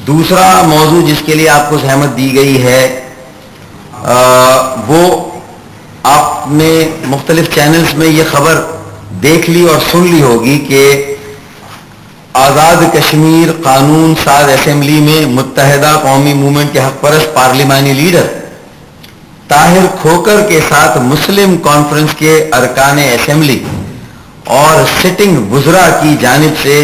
دوسرا موضوع جس کے لیے آپ کو زحمت دی گئی ہے وہ آپ نے مختلف چینلز میں یہ خبر دیکھ لی اور سن لی ہوگی کہ آزاد کشمیر قانون ساز اسمبلی میں متحدہ قومی موومنٹ کے حق پرست پارلیمانی لیڈر طاہر کھوکر کے ساتھ مسلم کانفرنس کے ارکان اسمبلی اور سٹنگ وزراء کی جانب سے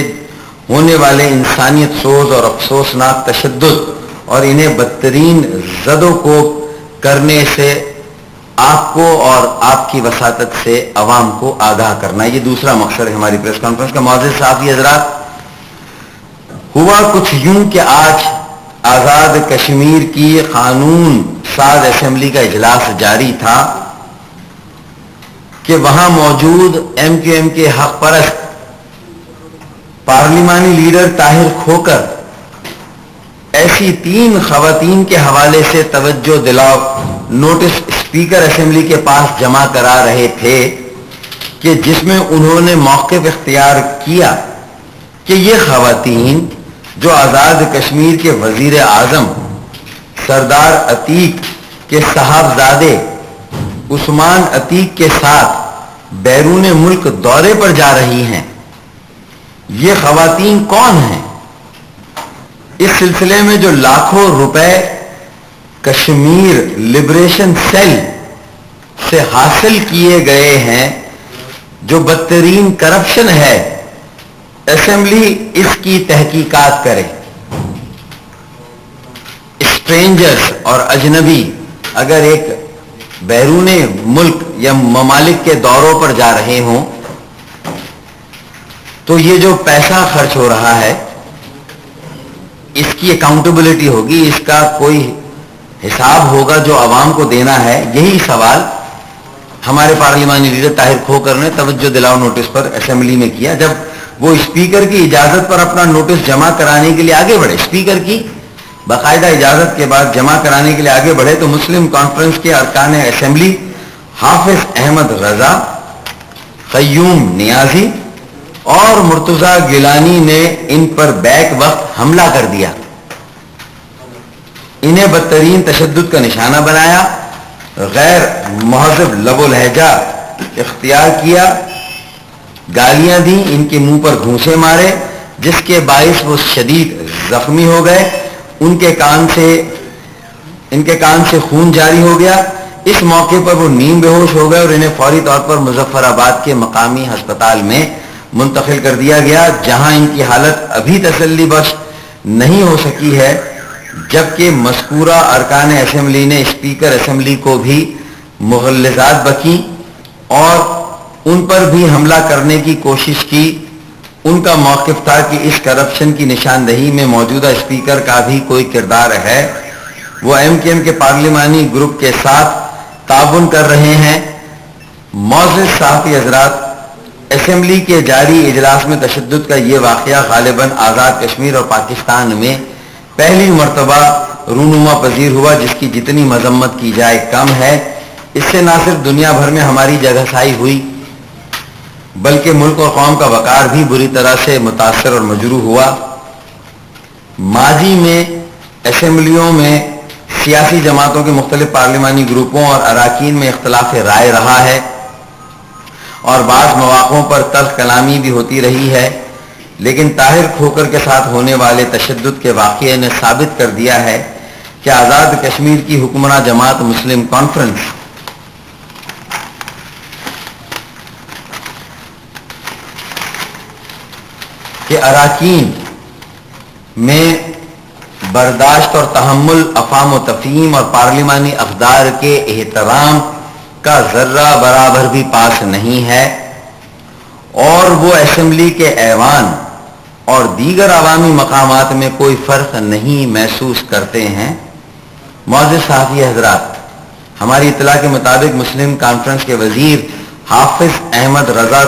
ہونے والے انسانیت سوز اور افسوسناک تشدد اور انہیں بدترین زد و کوب کرنے سے آپ کو اور آپ کی وساطت سے عوام کو آگاہ کرنا، یہ دوسرا مقصد ہے ہماری پریس کانفرنس کا۔ معزز صحافی حضرات، ہوا کچھ یوں کہ آج آزاد کشمیر کی قانون ساز اسمبلی کا اجلاس جاری تھا کہ وہاں موجود ایم کیو ایم کے حق پرست پارلیمانی لیڈر طاہر کھوکر ایسی 3 خواتین کے حوالے سے توجہ دلاؤ نوٹس اسپیکر اسمبلی کے پاس جمع کرا رہے تھے کہ جس میں انہوں نے موقف اختیار کیا کہ یہ خواتین جو آزاد کشمیر کے وزیر اعظم سردار عتیق کے صاحبزادے عثمان عتیق کے ساتھ بیرون ملک دورے پر جا رہی ہیں، یہ خواتین کون ہیں؟ اس سلسلے میں جو لاکھوں روپے کشمیر لبریشن سیل سے حاصل کیے گئے ہیں، جو بدترین کرپشن ہے، اسمبلی اس کی تحقیقات کرے۔ اسٹرینجرز اور اجنبی اگر ایک بیرون ملک یا ممالک کے دوروں پر جا رہے ہوں تو یہ جو پیسہ خرچ ہو رہا ہے اس کی اکاؤنٹیبلٹی ہوگی، اس کا کوئی حساب ہوگا جو عوام کو دینا ہے۔ یہی سوال ہمارے پارلیمانی لیڈر طاہر کھوکر نے توجہ دلاؤ نوٹس پر اسمبلی میں کیا جب وہ اسپیکر کی اجازت پر اپنا نوٹس جمع کرانے کے لیے آگے بڑھے۔ اسپیکر کی باقاعدہ اجازت کے بعد جمع کرانے کے لیے آگے بڑھے تو مسلم کانفرنس کے ارکان اسمبلی حافظ احمد رضا، قیوم نیازی اور مرتضی گیلانی نے ان پر بیک وقت حملہ کر دیا، انہیں بدترین تشدد کا نشانہ بنایا، غیر مہذب لب و لہجہ اختیار کیا، گالیاں دیں، ان کے منہ پر گھونسے مارے جس کے باعث وہ شدید زخمی ہو گئے، ان کے کان سے خون جاری ہو گیا۔ اس موقع پر وہ نیم بے ہوش ہو گئے اور انہیں فوری طور پر مظفر آباد کے مقامی ہسپتال میں منتقل کر دیا گیا، جہاں ان کی حالت ابھی تسلی بخش نہیں ہو سکی ہے، جبکہ مذکورہ ارکان اسمبلی نے اسپیکر اسمبلی کو بھی مغلظات بکیں اور ان پر بھی حملہ کرنے کی کوشش کی۔ ان کا موقف تھا کہ اس کرپشن کی نشاندہی میں موجودہ اسپیکر کا بھی کوئی کردار ہے، وہ ایم کیو ایم کے پارلیمانی گروپ کے ساتھ تعاون کر رہے ہیں۔ معزز صحافی حضرات، اسمبلی کے جاری اجلاس میں تشدد کا یہ واقعہ غالباً آزاد کشمیر اور پاکستان میں پہلی مرتبہ رونما پذیر ہوا، جس کی جتنی مذمت کی جائے کم ہے۔ اس سے نہ صرف دنیا بھر میں ہماری جگہ سائی ہوئی بلکہ ملک اور قوم کا وقار بھی بری طرح سے متاثر اور مجروح ہوا۔ ماضی میں اسمبلیوں میں سیاسی جماعتوں کے مختلف پارلیمانی گروپوں اور اراکین میں اختلاف رائے رہا ہے اور بعض مواقعوں پر تلخ کلامی بھی ہوتی رہی ہے، لیکن طاہر کھوکر کے ساتھ ہونے والے تشدد کے واقعے نے ثابت کر دیا ہے کہ آزاد کشمیر کی حکمراں جماعت مسلم کانفرنس کے اراکین میں برداشت اور تحمل، افہام و تفہیم اور پارلیمانی اقدار کے احترام کا ذرہ برابر بھی پاس نہیں ہے، اور وہ اسمبلی کے ایوان اور دیگر عوامی مقامات میں کوئی فرق نہیں محسوس کرتے ہیں۔ معزز صحافی حضرات، ہماری اطلاع کے مطابق مسلم کانفرنس کے وزیر حافظ احمد رضا